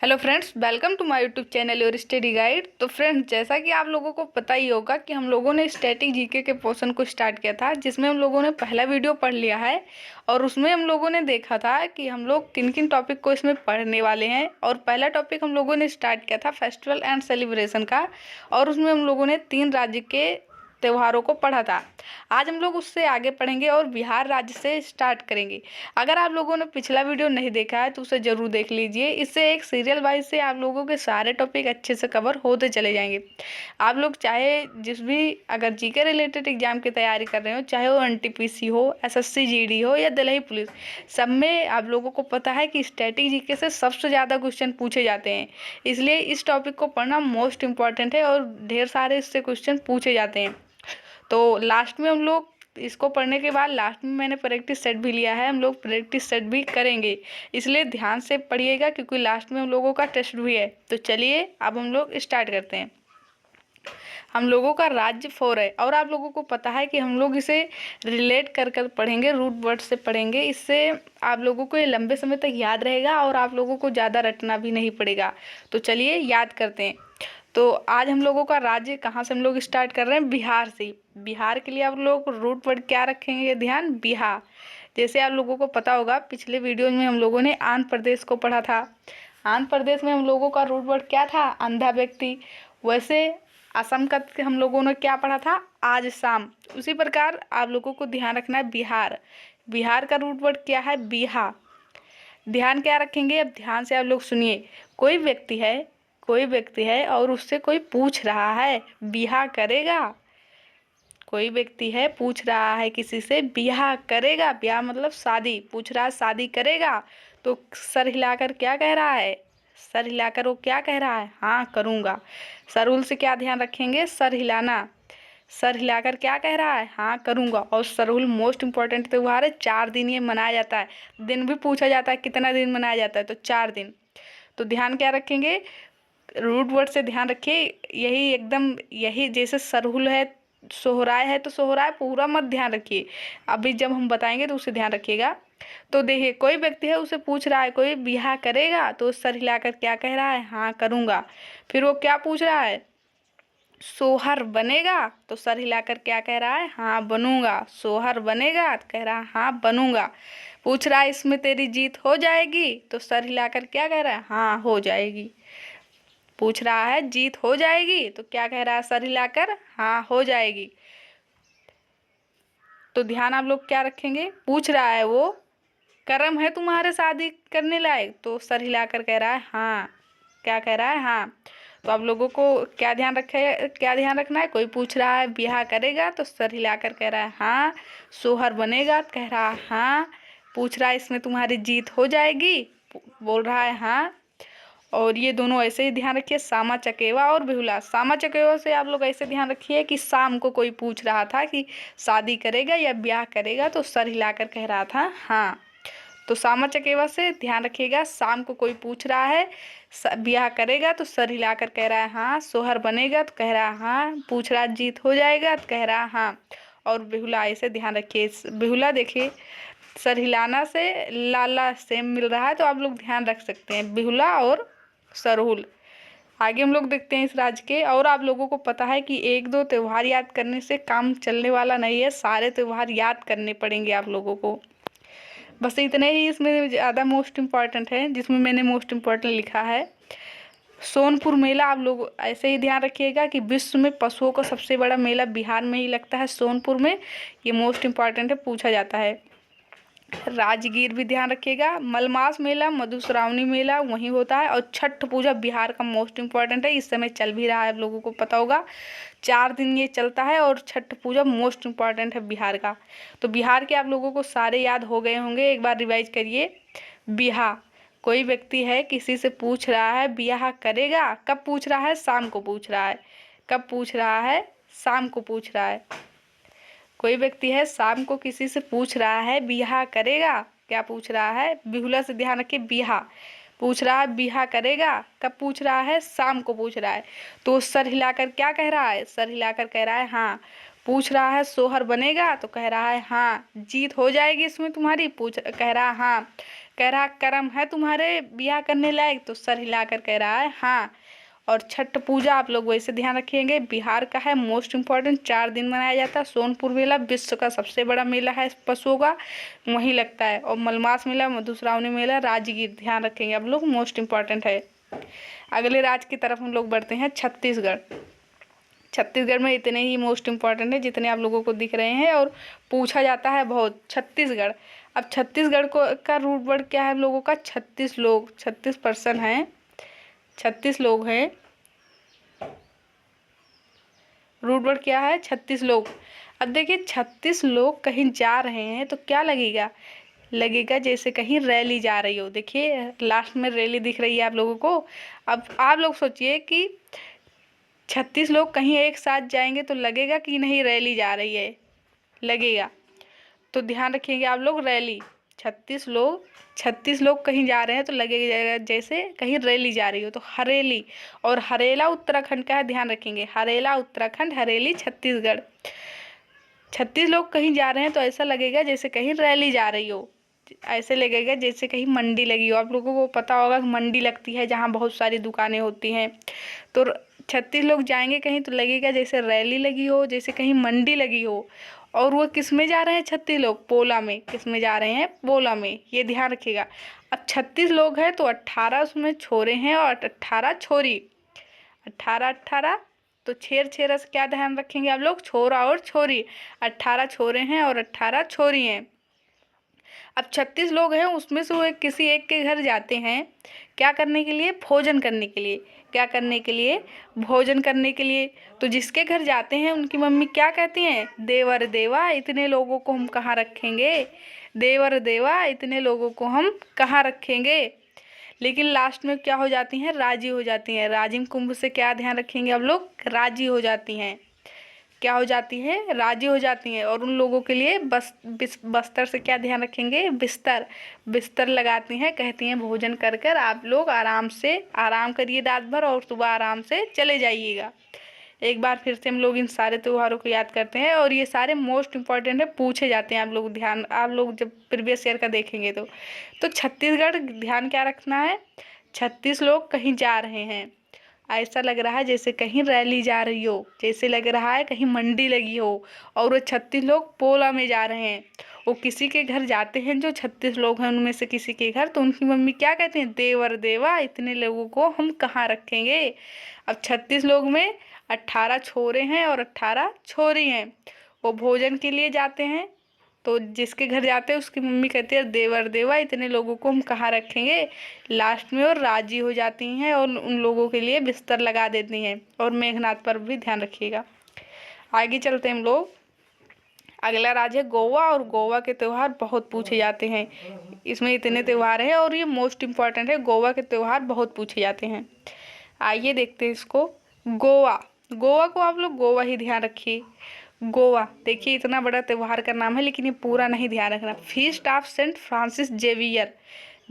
Hello friends, welcome to my YouTube channel your study guide. तो friends, जैसा कि आप लोगों को पता ही होगा कि हम लोगों ने स्टैटिक जीके के पोर्शन को स्टार्ट किया था, जिसमें हम लोगों ने पहला वीडियो पढ़ लिया है। और उसमें हम लोगों ने देखा था कि हम लोग किन किन टॉपिक को इसमें पढ़ने वाले हैं। और पहला टॉपिक हम लोगों ने स्टार्ट किया था फेस्टिवल एंड सेलिब्रेशन का, और उसमें हम लोगों ने 3 राज्य के त्योहारों को पढ़ा था। आज हम लोग उससे आगे पढ़ेंगे और बिहार राज्य से स्टार्ट करेंगे। अगर आप लोगों ने पिछला वीडियो नहीं देखा है तो उसे ज़रूर देख लीजिए। इससे एक सीरियल वाइज से आप लोगों के सारे टॉपिक अच्छे से कवर होते चले जाएंगे। आप लोग चाहे जिस भी अगर जीके रिलेटेड एग्जाम की तैयारी कर रहे हो, चाहे वो एनटीपीसी हो, एसएससी जीडी हो या दिल्ली पुलिस, सब में आप लोगों को पता है कि स्टैटिक जीके से सबसे ज़्यादा क्वेश्चन पूछे जाते हैं। इसलिए इस टॉपिक को पढ़ना मोस्ट इम्पॉर्टेंट है और ढेर सारे इससे क्वेश्चन पूछे जाते हैं। तो लास्ट में हम लोग इसको पढ़ने के बाद लास्ट में मैंने प्रैक्टिस सेट भी लिया है, हम लोग प्रैक्टिस सेट भी करेंगे। इसलिए ध्यान से पढ़िएगा क्योंकि लास्ट में हम लोगों का टेस्ट भी है। तो चलिए अब हम लोग स्टार्ट करते हैं। हम लोगों का राज्य 4 है और आप लोगों को पता है कि हम लोग इसे रिलेट कर कर पढ़ेंगे, रूट वर्ड से पढ़ेंगे। इससे आप लोगों को ये लंबे समय तक याद रहेगा और आप लोगों को ज़्यादा रटना भी नहीं पड़ेगा। तो चलिए याद करते हैं। तो आज हम लोगों का राज्य कहाँ से हम लोग स्टार्ट कर रहे हैं? बिहार से। बिहार के लिए आप लोग रूट वर्ड क्या रखेंगे? ध्यान, बिहार। जैसे आप लोगों को पता होगा पिछले वीडियो में हम लोगों ने आंध्र प्रदेश को पढ़ा था। आंध्र प्रदेश में हम लोगों का रूट वर्ड क्या था? अंधा व्यक्ति। वैसे असम का हम लोगों ने क्या पढ़ा था? आज शाम। उसी प्रकार आप लोगों को ध्यान रखना है बिहार। बिहार का रूट वर्ड क्या है? बिहा। ध्यान क्या रखेंगे? अब ध्यान से आप लोग सुनिए। कोई व्यक्ति है और उससे कोई पूछ रहा है बिहा करेगा। कोई व्यक्ति है पूछ रहा है किसी से बिहा करेगा। ब्याह मतलब शादी, पूछ रहा है शादी करेगा। तो सर हिलाकर क्या कह रहा है? सर हिलाकर वो क्या कह रहा है? हाँ करूँगा। सरूल से क्या ध्यान रखेंगे? सर हिलाना। सर हिलाकर क्या कह रहा है? हाँ करूँगा। और सरूल मोस्ट इम्पॉर्टेंट त्योहार है, 4 दिन ये मनाया जाता है। दिन भी पूछा जाता है कितना दिन मनाया जाता है, तो 4 दिन। तो ध्यान क्या रखेंगे? रूट वर्ड से ध्यान रखिए। यही एकदम यही जैसे सरहुल है, सोहराय है, तो सोहराय पूरा मत ध्यान रखिए। अभी जब हम बताएंगे तो उसे ध्यान रखिएगा। तो देखिए, कोई व्यक्ति है उसे पूछ रहा है कोई बिहा करेगा, तो सर हिलाकर क्या कह रहा है? हाँ करूँगा। फिर वो क्या पूछ रहा है? सोहर बनेगा, तो सर हिलाकर क्या कह रहा है? हाँ बनूंगा। सोहर बनेगा, तो कह रहा है हाँ बनूंगा। पूछ रहा है इसमें तेरी जीत हो जाएगी, तो सर हिलाकर क्या कह रहा है? हाँ हो जाएगी। पूछ रहा है जीत हो जाएगी, तो क्या कह रहा है सर हिलाकर? हाँ हो जाएगी। तो ध्यान आप लोग क्या रखेंगे? पूछ रहा है वो कर्म है तुम्हारे शादी करने लायक, तो सर हिलाकर कह रहा है हाँ। क्या कह रहा है? हाँ। तो आप लोगों को क्या ध्यान रखना है? कोई पूछ रहा है ब्याह करेगा, तो सर हिलाकर कह रहा है हाँ। सोहर बनेगा, तो कह रहा है हाँ। पूछ रहा है इसमें तुम्हारी जीत हो जाएगी, बोल रहा है हाँ। और ये दोनों ऐसे ही ध्यान रखिए, सामा चकेवा और बेहुला। सामा चकेवा से आप लोग ऐसे ध्यान रखिए कि शाम को कोई पूछ रहा था कि शादी करेगा या ब्याह करेगा, तो सर हिलाकर कह रहा था हाँ। तो सामा चकेवा से ध्यान रखिएगा, शाम को कोई पूछ रहा है ब्याह करेगा, तो सर हिलाकर कह रहा है हाँ। सोहर बनेगा, तो कह रहा है हाँ। पूछ रहा जीत हो जाएगा, तो कह रहा है हाँ। और बेहुला ऐसे ध्यान रखिए। बेहुला देखिए, सर हिलाना से लाला सेम मिल रहा है, तो आप लोग ध्यान रख सकते हैं बेहुला और सरहुल। आगे हम लोग देखते हैं इस राज्य के। और आप लोगों को पता है कि 1-2 त्योहार याद करने से काम चलने वाला नहीं है, सारे त्योहार याद करने पड़ेंगे आप लोगों को। बस इतने ही इसमें ज़्यादा मोस्ट इम्पॉर्टेंट है, जिसमें मैंने मोस्ट इम्पॉर्टेंट लिखा है सोनपुर मेला। आप लोग ऐसे ही ध्यान रखिएगा कि विश्व में पशुओं का सबसे बड़ा मेला बिहार में ही लगता है, सोनपुर में। ये मोस्ट इम्पॉर्टेंट है, पूछा जाता है। राजगीर भी ध्यान रखिएगा। मलमास मेला, मधुश्रावणी मेला वहीं होता है। और छठ पूजा बिहार का मोस्ट इम्पॉर्टेंट है, इस समय चल भी रहा है, आप लोगों को पता होगा। 4 दिन ये चलता है और छठ पूजा मोस्ट इम्पॉर्टेंट है बिहार का। तो बिहार के आप लोगों को सारे याद हो गए होंगे, एक बार रिवाइज करिए। बिहा, कोई व्यक्ति है किसी से पूछ रहा है ब्याह करेगा। कब पूछ रहा है? शाम को पूछ रहा है। कब पूछ रहा है? शाम को पूछ रहा है। कोई व्यक्ति है शाम को किसी से पूछ रहा है ब्याह करेगा। क्या पूछ रहा है? बिहुला से ध्यान रखिए, ब्याह पूछ रहा है ब्याह करेगा। कब पूछ रहा है? शाम को पूछ रहा है। तो सर हिलाकर क्या कह रहा है? सर हिलाकर कह रहा है हाँ। पूछ रहा है सोहर बनेगा, तो कह रहा है हाँ। जीत हो जाएगी इसमें तुम्हारी, पूछ कह रहा है हाँ। कह रहा कर्म है तुम्हारे ब्याह करने लायक, तो सर हिलाकर कह रहा है हाँ। और छठ पूजा आप लोग वैसे ध्यान रखिएगा, बिहार का है, मोस्ट इम्पॉर्टेंट, 4 दिन मनाया जाता है। सोनपुर मेला विश्व का सबसे बड़ा मेला है पशुओं का, वहीं लगता है। और मलमास मेला, मधुश्रावणी मेला, राजगीर, ध्यान रखेंगे आप लोग, मोस्ट इम्पॉर्टेंट है। अगले राज्य की तरफ हम लोग बढ़ते हैं, छत्तीसगढ़। छत्तीसगढ़ में इतने ही मोस्ट इम्पॉर्टेंट है जितने आप लोगों को दिख रहे हैं, और पूछा जाता है बहुत। छत्तीसगढ़, अब छत्तीसगढ़ को का रूट वर्ड क्या है हम लोगों का? 36 लोग, 36 पर्सन हैं, 36 लोग हैं। रूट वर्ड क्या है? 36 लोग। अब देखिए 36 लोग कहीं जा रहे हैं तो क्या लगेगा? लगेगा जैसे कहीं रैली जा रही हो। देखिए लास्ट में रैली दिख रही है आप लोगों को। अब आप लोग सोचिए कि 36 लोग कहीं एक साथ जाएंगे तो लगेगा कि नहीं रैली जा रही है? लगेगा। तो ध्यान रखिएगा आप लोग, रैली, 36 लोग कहीं जा रहे हैं तो लगेगा जैसे कहीं रैली जा रही हो, तो हरेली। और हरेला उत्तराखंड का है, ध्यान रखेंगे, हरेला उत्तराखंड, हरेली छत्तीसगढ़। 36 लोग कहीं जा रहे हैं तो ऐसा लगेगा जैसे कहीं रैली जा रही हो, ऐसे लगेगा जैसे कहीं मंडी लगी हो। आप लोगों को पता होगा कि मंडी लगती है जहाँ बहुत सारी दुकानें होती हैं। तो 36 लोग जाएंगे कहीं तो लगेगा जैसे रैली लगी हो, जैसे कहीं मंडी लगी हो। और वो किस में जा रहे हैं 36 लोग? पोला में। किस में जा रहे हैं? पोला में, ये ध्यान रखिएगा। अब 36 लोग हैं तो 18 उसमें छोरे हैं और 18 छोरी। 18 18, तो छेर छेरा से क्या ध्यान रखेंगे आप लोग? छोरा और छोरी। 18 छोरे हैं और 18 छोरी हैं। अब 36 लोग हैं, उसमें से वो किसी एक के घर जाते हैं, क्या करने के लिए? भोजन करने के लिए। क्या करने के लिए? भोजन करने के लिए। तो जिसके घर जाते हैं उनकी मम्मी क्या कहती हैं? देवर देवा इतने लोगों को हम कहाँ रखेंगे, देवर देवा इतने लोगों को हम कहाँ रखेंगे। लेकिन लास्ट में क्या हो जाती हैं? राजी हो जाती हैं। राजिम कुंभ से क्या ध्यान रखेंगे आप लोग? राजी हो जाती हैं। क्या हो जाती है? राजी हो जाती हैं। और उन लोगों के लिए बस्तर से क्या ध्यान रखेंगे? बिस्तर, बिस्तर लगाती हैं, कहती हैं भोजन कर कर आप लोग आराम से आराम करिए रात भर, और सुबह आराम से चले जाइएगा। एक बार फिर से हम लोग इन सारे त्योहारों को याद करते हैं, और ये सारे मोस्ट इम्पॉर्टेंट है, पूछे जाते हैं। आप लोग ध्यान, आप लोग जब प्रीवियस ईयर का देखेंगे तो छत्तीसगढ़ ध्यान क्या रखना है? 36 लोग कहीं जा रहे हैं, ऐसा लग रहा है जैसे कहीं रैली जा रही हो, जैसे लग रहा है कहीं मंडी लगी हो। और वो 36 लोग पोला में जा रहे हैं। वो किसी के घर जाते हैं, जो 36 लोग हैं उनमें से किसी के घर, तो उनकी मम्मी क्या कहते हैं? देवर देवा इतने लोगों को हम कहाँ रखेंगे। अब 36 लोग में 18 छोरे हैं और 18 छोरी हैं। वो भोजन के लिए जाते हैं, तो जिसके घर जाते हैं उसकी मम्मी कहती है देवर देवा इतने लोगों को हम कहाँ रखेंगे। लास्ट में वो राजी हो जाती हैं और उन लोगों के लिए बिस्तर लगा देती हैं। और मेघनाथ पर भी ध्यान रखिएगा। आगे चलते हैं हम लोग। अगला राज्य है गोवा, और गोवा के त्यौहार बहुत पूछे जाते हैं। इसमें इतने त्यौहार हैं और ये मोस्ट इम्पॉर्टेंट है, गोवा के त्यौहार बहुत पूछे जाते हैं। आइए देखते हैं इसको। गोवा, गोवा को आप लोग गोवा ही ध्यान रखिए। गोवा देखिए इतना बड़ा त्यौहार का नाम है, लेकिन ये पूरा नहीं ध्यान रखना। Feast of Saint Francis Xavier,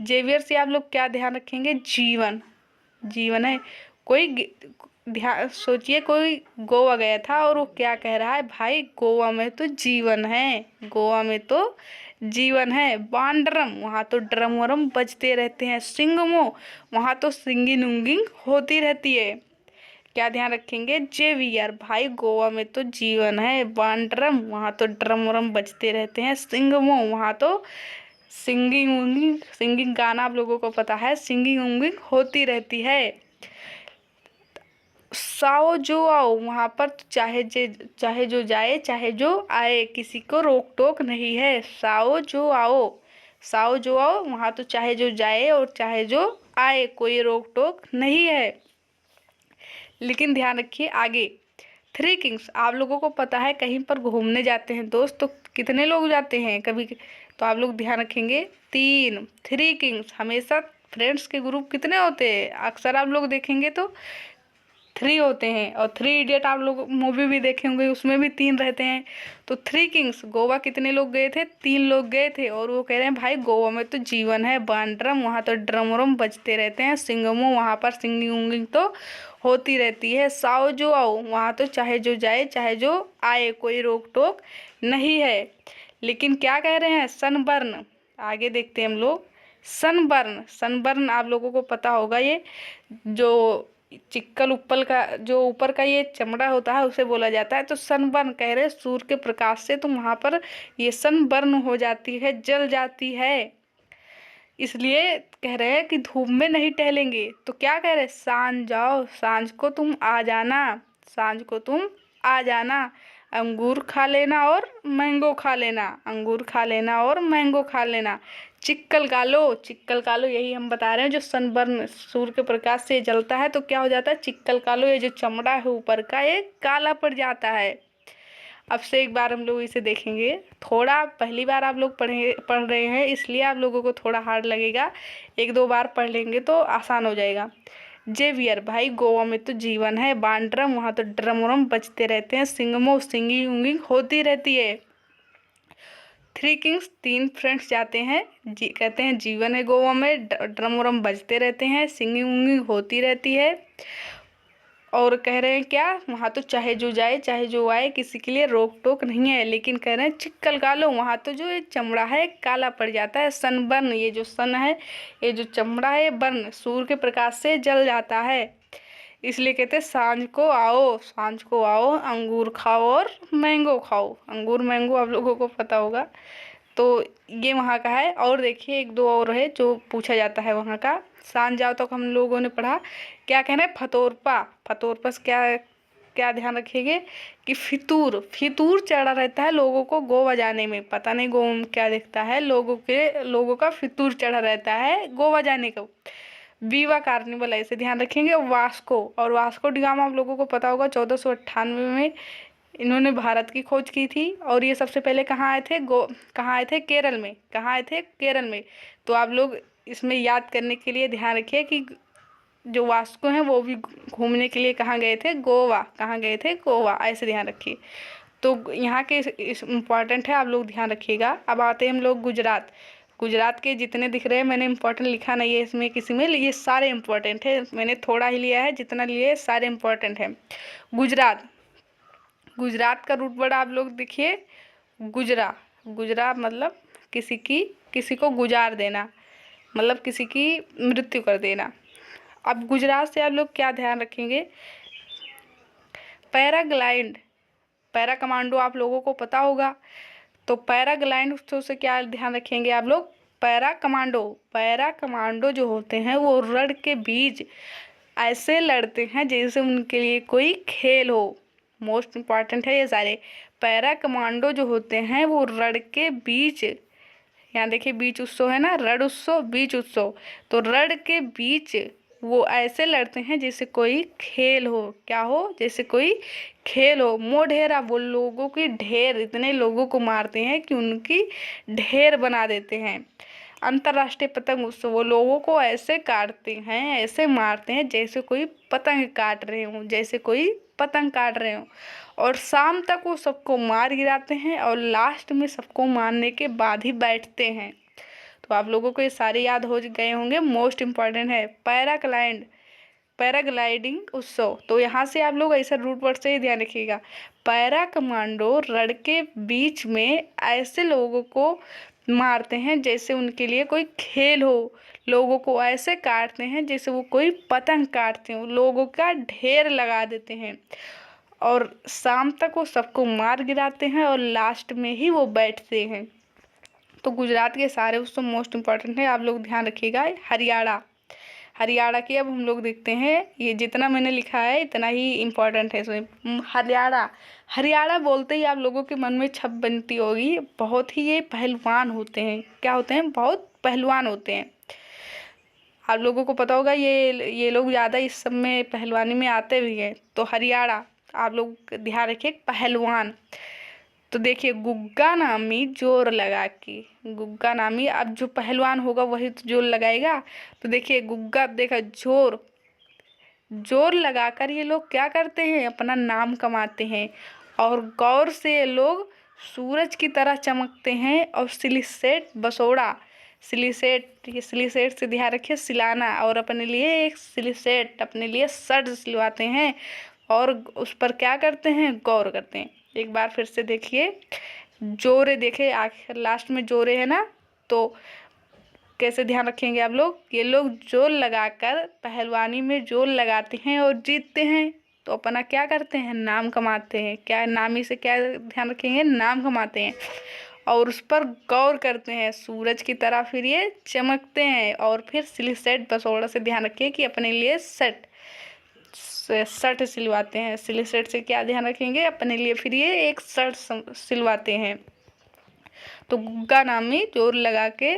Xavier से आप लोग क्या ध्यान रखेंगे? जीवन, जीवन है। कोई ध्यान सोचिए, कोई गोवा गया था और वो क्या कह रहा है? भाई गोवा में तो जीवन है, गोवा में तो जीवन है। बांडरम, वहाँ तो ड्रम वरम बजते रहते हैं। सिंगमो, वहाँ तो सिंगिंग उंगिंग होती रहती है। क्या ध्यान रखेंगे? जेवियर, भाई गोवा में तो जीवन है। बांड्रम, वहाँ तो ड्रम वरम बजते रहते हैं। सिंगमो, वहाँ तो सिंगिंग उंगिंग, सिंगिंग गाना आप लोगों को पता है, सिंगिंग उंगिंग होती रहती है। साओ जो आओ, वहाँ पर तो चाहे जो जाए चाहे जो आए, किसी को रोक टोक नहीं है। साओ जो आओ, साओ जो आओ, वहाँ तो चाहे जो जाए और चाहे जो आए, कोई रोक टोक नहीं है। लेकिन ध्यान रखिए आगे, थ्री किंग्स, आप लोगों को पता है कहीं पर घूमने जाते हैं दोस्त तो कितने लोग जाते हैं कभी, तो आप लोग ध्यान रखेंगे 3। थ्री किंग्स, हमेशा फ्रेंड्स के ग्रुप कितने होते हैं? अक्सर आप लोग देखेंगे तो 3 होते हैं। और 3 इडियट आप लोग मूवी भी देखे होंगे, उसमें भी 3 रहते हैं। तो 3 किंग्स, गोवा कितने लोग गए थे? 3 लोग गए थे। और वो कह रहे हैं भाई गोवा में तो जीवन है। बांड्रम, वहाँ तो ड्रम वरम बजते रहते हैं। सिंगमो, वहाँ पर सिंगिंग उंगिंग तो होती रहती है। साओ जो आओ, वहाँ तो चाहे जो जाए चाहे जो आए, कोई रोक टोक नहीं है। लेकिन क्या कह रहे हैं? सनबर्न, आगे देखते हैं हम लोग। सनबर्न, सनबर्न आप लोगों को पता होगा, ये जो चिक्कल उप्पल का जो ऊपर का ये चमड़ा होता है उसे बोला जाता है। तो सनबर्न कह रहे सूर्य के प्रकाश से तो वहां पर ये सनबर्न हो जाती है, जल जाती है। इसलिए कह रहे हैं कि धूप में नहीं टहलेंगे। तो क्या कह रहे, सांझ जाओ, सांझ को तुम आ जाना, सांझ को तुम आ जाना, अंगूर खा लेना और मैंगो खा लेना, अंगूर खा लेना और मैंगो खा लेना, चिक्कल खा लो, चिक्कल खा लो। यही हम बता रहे हैं, जो सनबर्न सूर्य के प्रकाश से जलता है तो क्या हो जाता है, चिक्कल खा लो, ये जो चमड़ा है ऊपर का ये काला पड़ जाता है। अब से एक बार हम लोग इसे देखेंगे। थोड़ा पहली बार आप लोग पढ़ रहे हैं इसलिए आप लोगों को थोड़ा हार्ड लगेगा, एक दो बार पढ़ लेंगे तो आसान हो जाएगा। जेवियर भाई, गोवा में तो जीवन है, बांड्रम वहाँ तो ड्रम व्रम बजते रहते हैं, सिंगमो सिंगिंग उंगिंग होती रहती है। थ्री किंग्स, तीन फ्रेंड्स जाते हैं, कहते हैं जीवन है गोवा में, ड्रम व्रम बजते रहते हैं, सिंगिंग उंगिंग होती रहती है। और कह रहे हैं क्या, वहाँ तो चाहे जो जाए चाहे जो आए किसी के लिए रोक टोक नहीं है, लेकिन कह रहे हैं चिक्कल कालो, वहाँ तो जो ये चमड़ा है काला पड़ जाता है। सनबर्न, ये जो सन है, ये जो चमड़ा है, बर्न सूर्य के प्रकाश से जल जाता है। इसलिए कहते हैं सांझ को आओ, सांझ को आओ, अंगूर खाओ और मैंगो खाओ। अंगूर मैंगो आप लोगों को पता होगा। तो ये वहाँ का है। और देखिए एक दो और है जो पूछा जाता है वहाँ का। सांझ जाओ तक हम लोगों ने पढ़ा, क्या कहना है, फतोरपा, फतोरपा से क्या क्या ध्यान रखिएगा कि फितूर, फितूर चढ़ा रहता है लोगों को गोवा जाने में, पता नहीं गो में क्या दिखता है, लोगों का फितूर चढ़ा रहता है गोवा जाने का। वीवा कार्निवल, ऐसे ध्यान रखेंगे। वास्को, और वास्को डिगामा आप लोगों को पता होगा 1498 में इन्होंने भारत की खोज की थी। और ये सबसे पहले कहाँ आए थे, कहाँ आए थे, केरल में, कहाँ आए थे, केरल में। तो आप लोग इसमें याद करने के लिए ध्यान रखिए कि जो वास्को हैं वो भी घूमने के लिए कहाँ गए थे, गोवा, कहाँ गए थे, गोवा, ऐसे ध्यान रखिए। तो यहाँ के इस इम्पॉर्टेंट है, आप लोग ध्यान रखिएगा। अब आते हैं हम लोग गुजरात। गुजरात के जितने दिख रहे हैं, मैंने इम्पोर्टेंट लिखा नहीं है इसमें किसी में, ये सारे इम्पोर्टेंट है, मैंने थोड़ा ही लिया है, जितना लिए सारे इम्पोर्टेंट है। गुजरात, गुजरात का रूट वर्ड आप लोग देखिए, गुजरा, गुजरा मतलब किसी को गुजार देना, मतलब किसी की मृत्यु कर देना। अब गुजरात से आप लोग क्या ध्यान रखेंगे, पैराग्लाइड, पैरा कमांडो आप लोगों को पता होगा। तो पैराग्लाइड उत्सव से क्या ध्यान रखेंगे आप लोग, पैरा कमांडो, पैरा कमांडो जो होते हैं वो रड के बीच ऐसे लड़ते हैं जैसे उनके लिए कोई खेल हो। मोस्ट इम्पॉर्टेंट है ये सारे। पैरा कमांडो जो होते हैं वो रड के बीच, यहाँ देखिए बीच उत्सव है ना, रण उत्सव, बीच उत्सव, तो रण के बीच वो ऐसे लड़ते हैं जैसे कोई खेल हो, क्या हो, जैसे कोई खेल हो। मोढेरा, वो लोगों की ढेर, इतने लोगों को मारते हैं कि उनकी ढेर बना देते हैं। अंतर्राष्ट्रीय पतंग उत्सव, वो लोगों को ऐसे काटते हैं, ऐसे मारते हैं जैसे कोई पतंग काट रहे हों, जैसे कोई पतंग काट रहे हों। और शाम तक वो सबको मार गिराते हैं और लास्ट में सबको मारने के बाद ही बैठते हैं। तो आप लोगों को ये सारे याद हो गए होंगे। मोस्ट इम्पॉर्टेंट है पैराग्लाइडिंग उत्सव। तो यहाँ से आप लोग ऐसा रूट वर्ड से ही ध्यान रखिएगा, पैरा कमांडो रण के बीच में ऐसे लोगों को मारते हैं जैसे उनके लिए कोई खेल हो, लोगों को ऐसे काटते हैं जैसे वो कोई पतंग काटते हो, लोगों का ढेर लगा देते हैं और शाम तक वो सबको मार गिराते हैं और लास्ट में ही वो बैठते हैं। तो गुजरात के सारे उत्सव मोस्ट इम्पॉर्टेंट है, आप लोग ध्यान रखिएगा। हरियाणा, हरियाणा की अब हम लोग देखते हैं, ये जितना मैंने लिखा है इतना ही इम्पोर्टेंट है इसमें। हरियाणा, हरियाणा बोलते ही आप लोगों के मन में छप बनती होगी, बहुत ही ये पहलवान होते हैं, क्या होते हैं, बहुत पहलवान होते हैं। आप लोगों को पता होगा ये लोग ज़्यादा इस सब में पहलवानी में आते भी हैं। तो हरियाणा आप लोग ध्यान रखिए, पहलवान। तो देखिए गुग्गा नामी जोर लगा के, गुग्गा नामी, अब जो पहलवान होगा वही तो जोर लगाएगा। तो देखिए गुग्गा, देखा जोर, जोर लगाकर ये लोग क्या करते हैं, अपना नाम कमाते हैं। और गौर से ये लोग सूरज की तरह चमकते हैं। और सिलिसेट बसोड़ा, सिलिसेट, ये सिलिसेट से ध्यान रखिए, सिलाना, और अपने लिए एक सिलिसेट, अपने लिए शर्ट सिलवाते हैं और उस पर क्या करते हैं, गौर करते हैं। एक बार फिर से देखिए, जोरे, देखे आखिर लास्ट में जोरे है ना, तो कैसे ध्यान रखेंगे आप लोग? ये लोग जोर लगाकर पहलवानी में जोर लगाते हैं और जीतते हैं तो अपना क्या करते हैं? नाम कमाते हैं। क्या नामी से क्या ध्यान रखेंगे? नाम कमाते हैं। और उस पर गौर करते हैं, सूरज की तरह फिर ये चमकते हैं। और फिर सिलसेट बसोड़ा से ध्यान रखिए कि अपने लिए शर्ट सिलवाते हैं। सिलसेट से क्या ध्यान रखेंगे? अपने लिए फिर ये एक शर्ट सिलवाते हैं। तो गुग्गा नामी जोर लगा के,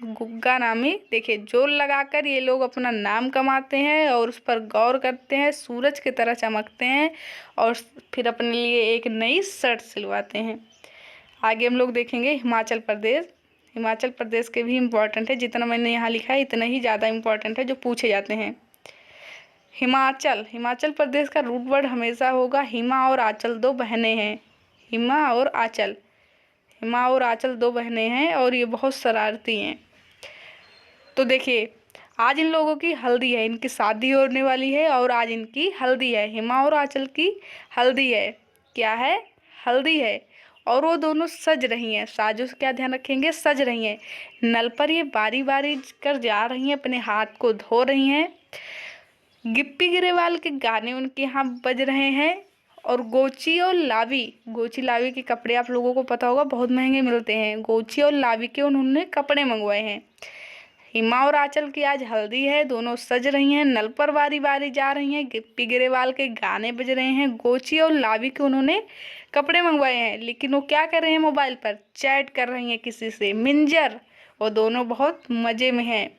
गुग्गा नामी देखिए जोर लगाकर ये लोग अपना नाम कमाते हैं और उस पर गौर करते हैं, सूरज की तरह चमकते हैं और फिर अपने लिए एक नई शर्ट सिलवाते हैं। आगे हम लोग देखेंगे हिमाचल प्रदेश। हिमाचल प्रदेश के भी इम्पोर्टेंट है, जितना मैंने यहाँ लिखा है इतना ही ज़्यादा इम्पोर्टेंट है जो पूछे जाते हैं। हिमाचल प्रदेश का रूट वर्ड हमेशा होगा हिमा और आंचल, दो बहनें हैं। हिमा और आंचल, हिमा और आंचल दो बहनें हैं और ये बहुत शरारती हैं। तो देखिए आज इन लोगों की हल्दी है, इनकी शादी होने वाली है और आज इनकी हल्दी है। हिमा और आंचल की हल्दी है। क्या है? हल्दी है। और वो दोनों सज रही हैं। साजों से क्या ध्यान रखेंगे? सज रही हैं। नल पर ये बारी बारी कर जा रही हैं, अपने हाथ को धो रही हैं। गिप्पी गिरेवाल के गाने उनके यहाँ बज रहे हैं। और गोची और लावी के कपड़े आप लोगों को पता होगा बहुत महंगे मिलते हैं। गोची और लावी के उन्होंने कपड़े मंगवाए हैं। हिमा और आंचल की आज हल्दी है, दोनों सज रही हैं, नल पर बारी बारी जा रही हैं, गिप्पी गिरेवाल के गाने बज रहे हैं, गोची और लावी के उन्होंने कपड़े मंगवाए हैं। लेकिन वो क्या कर रहे हैं? मोबाइल पर चैट कर रही हैं किसी से, मिंजर। वो दोनों बहुत मज़े में हैं।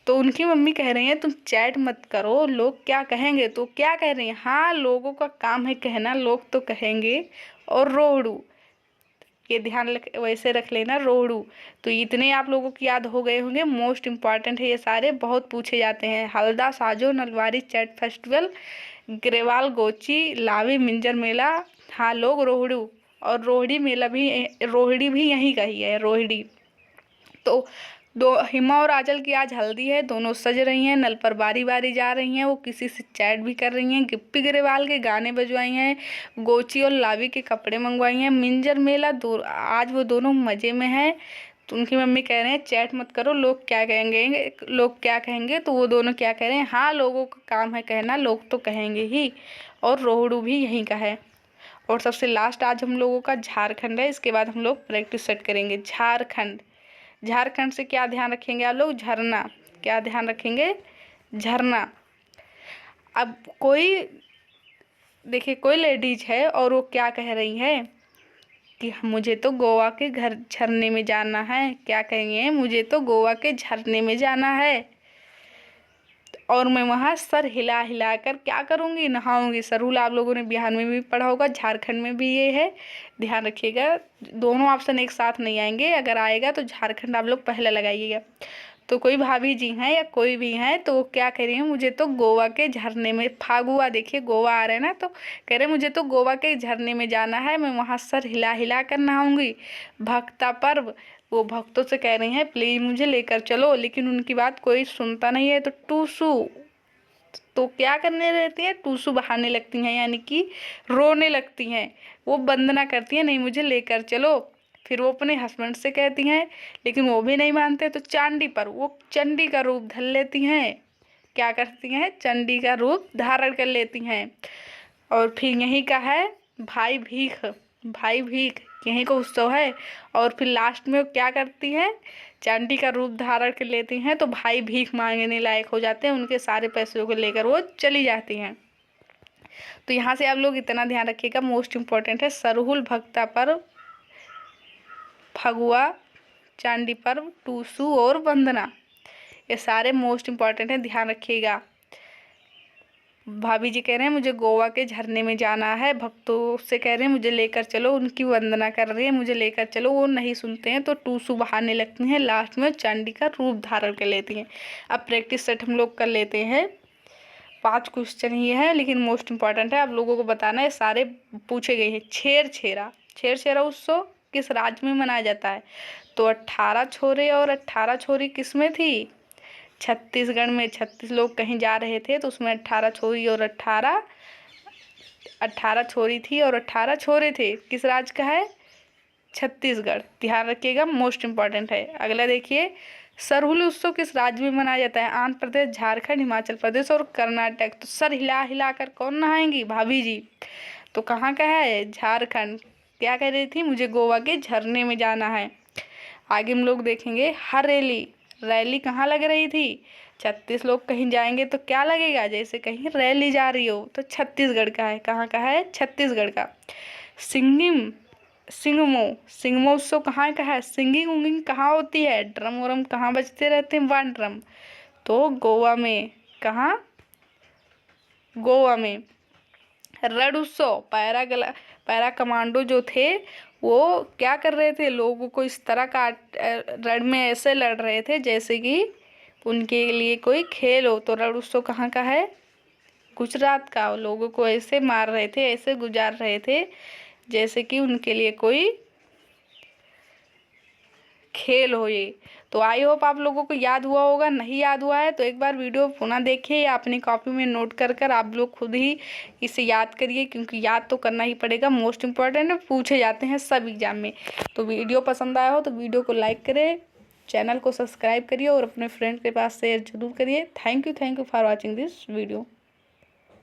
तो उनकी मम्मी कह रही हैं तुम चैट मत करो, लोग क्या कहेंगे। तो क्या कह रही हैं? हाँ, लोगों का काम है कहना, लोग तो कहेंगे। और रोहड़ू, ये ध्यान वैसे रख लेना, रोहड़ू। तो इतने आप लोगों की याद हो गए होंगे, मोस्ट इम्पॉर्टेंट है ये सारे, बहुत पूछे जाते हैं। हल्दा, साजो, नलवारी, चैट फेस्टिवल, ग्रेवाल, गोची, लावी, मिंजर मेला, हाँ लोग, रोहड़ू। और रोहिणी मेला भी, रोहिणी भी यहीं का ही है, रोहिणी। तो दो हिमा और आंचल की आज हल्दी है, दोनों सज रही हैं, नल पर बारी बारी जा रही हैं, वो किसी से चैट भी कर रही हैं, गिप्पी ग्रेवाल के गाने बजवाई हैं, गोची और लावी के कपड़े मंगवाई हैं, मिंजर मेला आज वो दोनों मज़े में हैं। तो उनकी मम्मी कह रहे हैं चैट मत करो, लोग क्या कहेंगे, लोग क्या कहेंगे। तो वो दोनों क्या कह रहे हैं? हाँ, लोगों का काम है कहना, लोग तो कहेंगे ही। और रोहड़ू भी यहीं का है। और सबसे लास्ट आज हम लोगों का झारखंड है, इसके बाद हम लोग प्रैक्टिस सेट करेंगे। झारखंड, झारखंड से क्या ध्यान रखेंगे आप लोग? झरना। क्या ध्यान रखेंगे? झरना। अब देखिए कोई लेडीज है और वो क्या कह रही है कि मुझे तो गोवा के घर झरने में जाना है। क्या कहेंगे? मुझे तो गोवा के झरने में जाना है और मैं वहाँ सर हिला हिला कर क्या करूँगी? नहाऊंगी। सरहुल आप लोगों ने बिहार में भी पढ़ा होगा, झारखंड में भी ये है, ध्यान रखिएगा। दोनों ऑप्शन एक साथ नहीं आएंगे, अगर आएगा तो झारखंड आप लोग पहले लगाइएगा। तो कोई भाभी जी हैं या कोई भी हैं तो वो क्या कह रही हैं? मुझे तो गोवा के झरने में, फागुआ देखिए गोवा आ रहे हैं ना, तो कह रहे मुझे तो गोवा के झरने में जाना है, मैं वहाँ सर हिला हिला कर नहाऊंगी। भक्ता पर्व, वो भक्तों से कह रही हैं प्लीज मुझे लेकर चलो, लेकिन उनकी बात कोई सुनता नहीं है। तो टूसू, तो क्या करने रहती हैं? टूसू बहाने लगती हैं, यानी कि रोने लगती हैं। वो वंदना करती हैं नहीं मुझे लेकर चलो। फिर वो अपने हस्बैंड से कहती हैं, लेकिन वो भी नहीं मानते। तो चांदी पर वो चंडी का रूप धर लेती हैं। क्या करती हैं? चंडी का रूप धारण कर लेती हैं। और फिर यहीं का है भाई भीख, भाई भीख यहीं का उत्सव है। और फिर लास्ट में वो क्या करती हैं? चांदी का रूप धारण कर लेती हैं तो भाई भीख मांगने लायक हो जाते हैं, उनके सारे पैसों को लेकर वो चली जाती हैं। तो यहाँ से आप लोग इतना ध्यान रखिएगा, मोस्ट इम्पोर्टेंट है सरहुल, भक्ता पर्व, फगुआ, चांदी पर्व, टूसू और वंदना, ये सारे मोस्ट इम्पॉर्टेंट हैं, ध्यान रखिएगा। भाभी जी कह रहे हैं मुझे गोवा के झरने में जाना है, भक्तों से कह रहे हैं मुझे लेकर चलो, उनकी वंदना कर रही है मुझे लेकर चलो, वो नहीं सुनते हैं तो टूसू बहाने लगती हैं, लास्ट में चांदी का रूप धारण कर लेती हैं। अब प्रैक्टिस सेट हम लोग कर लेते हैं। 5 क्वेश्चन ही है लेकिन मोस्ट इम्पॉर्टेंट है, आप लोगों को बताना है, सारे पूछे गए हैं। छेर छेरा उत्सव किस राज्य में मनाया जाता है? तो 18 छोरे और 18 छोरी किस में थी? छत्तीसगढ़ में। 36 लोग कहीं जा रहे थे तो उसमें 18 छोरी और 18 छोरी थी और 18 छोरे थे। किस राज्य का है? छत्तीसगढ़, ध्यान रखिएगा, मोस्ट इम्पॉर्टेंट है। अगला देखिए सरहुल उत्सव किस राज्य में मनाया जाता है? आंध्र प्रदेश, झारखंड, हिमाचल प्रदेश और कर्नाटक। तो सर हिला हिला कर कौन नहाएंगी? भाभी जी। तो कहाँ का है? झारखंड। क्या कह रही थी? मुझे गोवा के झरने में जाना है। आगे हम लोग देखेंगे हर रैली। रैली कहाँ लग रही थी? 36 लोग कहीं जाएंगे तो क्या लगेगा? जैसे कहीं रैली जा रही हो। तो छत्तीसगढ़ का है। कहाँ का है? छत्तीसगढ़ का। सिंगिम सिंगमो सिंगमो उत्सव कहाँ का है? सिंगिंग उंगिंग कहाँ होती है? ड्रम वरम कहाँ बजते रहते हैं? One drum. तो गोवा में। कहाँ? गोवा में। रण उत्सव पैरा कमांडो जो थे वो क्या कर रहे थे? लोगों को इस तरह का रण में ऐसे लड़ रहे थे जैसे कि उनके लिए कोई खेल हो। तो रण उत्सव कहाँ का है? गुजरात का। लोगों को ऐसे मार रहे थे, ऐसे गुजार रहे थे जैसे कि उनके लिए कोई खेल हो ये। तो आई होप आप लोगों को याद हुआ होगा। नहीं याद हुआ है तो एक बार वीडियो पुनः देखिए या अपनी कॉपी में नोट कर कर आप लोग खुद ही इसे याद करिए, क्योंकि याद तो करना ही पड़ेगा। मोस्ट इम्पॉर्टेंट है, पूछे जाते हैं सब एग्जाम में। तो वीडियो पसंद आया हो तो वीडियो को लाइक करें, चैनल को सब्सक्राइब करिए और अपने फ्रेंड के पास शेयर जरूर करिए। Thank you for watching this video.